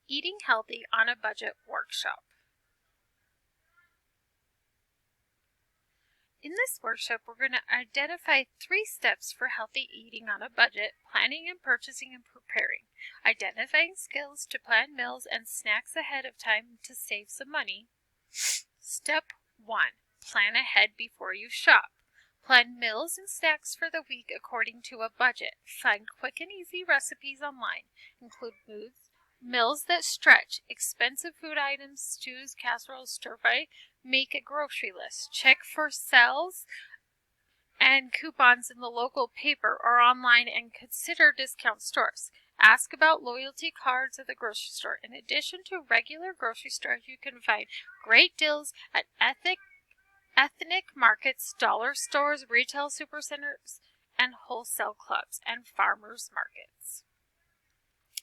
Eating Healthy on a Budget workshop. In this workshop, we're going to identify 3 steps for healthy eating on a budget: planning and purchasing and preparing, identifying skills to plan meals and snacks ahead of time to save some money. Step 1. Plan ahead before you shop. Plan meals and snacks for the week according to a budget. Find quick and easy recipes online. Include meals that stretch, expensive food items, stews, casseroles, stir-fry. Make a grocery list. Check for sales and coupons in the local paper or online and consider discount stores. Ask about loyalty cards at the grocery store. In addition to regular grocery stores, you can find great deals at ethnic markets, dollar stores, retail supercenters, and wholesale clubs and farmers markets.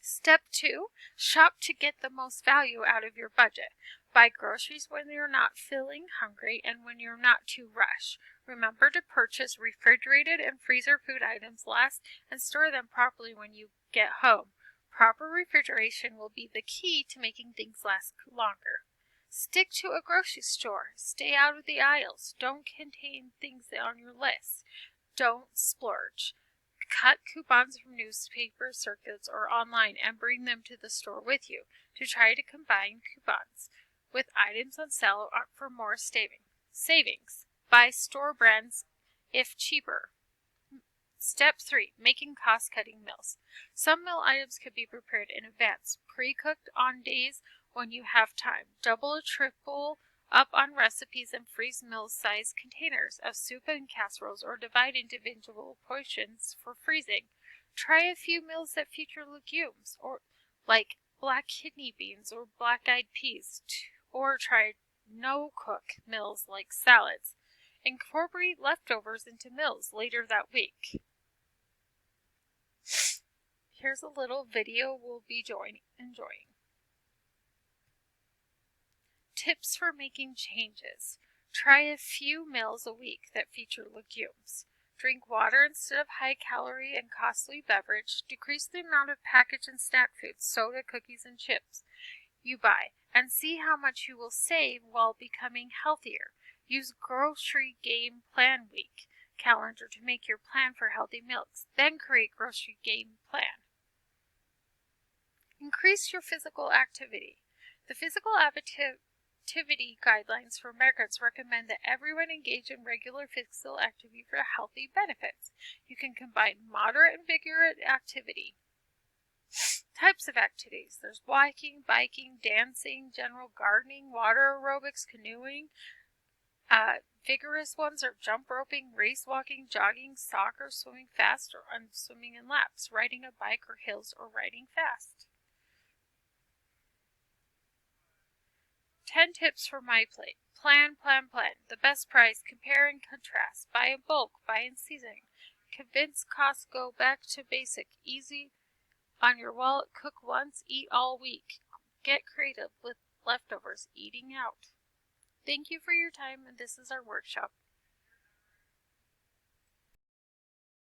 Step 2. Shop to get the most value out of your budget. Buy groceries when you're not feeling hungry and when you're not too rushed. Remember to purchase refrigerated and freezer food items last and store them properly when you get home. Proper refrigeration will be the key to making things last longer. Stick to a grocery store. Stay out of the aisles. Don't contain things on your list. Don't splurge. Cut coupons from newspaper circulars or online and bring them to the store with you to try to combine coupons with items on sale for more savings. Buy store brands if cheaper. Step 3. Making cost-cutting meals. Some meal items could be prepared in advance, pre-cooked on days when you have time. Double or triple up on recipes and freeze meal-sized containers of soup and casseroles or divide individual portions for freezing. Try a few meals that feature legumes, or like black kidney beans or black-eyed peas, or try no-cook meals like salads. Incorporate leftovers into meals later that week. Here's a little video we'll be enjoying. Tips for making changes. Try a few meals a week that feature legumes. Drink water instead of high-calorie and costly beverage. Decrease the amount of packaged and snack foods, soda, cookies, and chips you buy, and see how much you will save while becoming healthier. Use Grocery Game Plan Week calendar to make your plan for healthy meals. Then create Grocery Game Plan. Increase your physical activity. The Physical Activity Guidelines for Americans recommend that everyone engage in regular physical activity for healthy benefits. You can combine moderate and vigorous activity. Types of activities. There's walking, biking, dancing, general gardening, water aerobics, canoeing. Vigorous ones are jump roping, race walking, jogging, soccer, swimming fast, or swimming in laps, riding a bike or hills, or riding fast. 10 tips for my plate. Plan. The best price. Compare and contrast. Buy in bulk. Buy in season. Convince Costco back to basic. Easy on your wallet. Cook once. Eat all week. Get creative with leftovers. Eating out. Thank you for your time, and this is our workshop.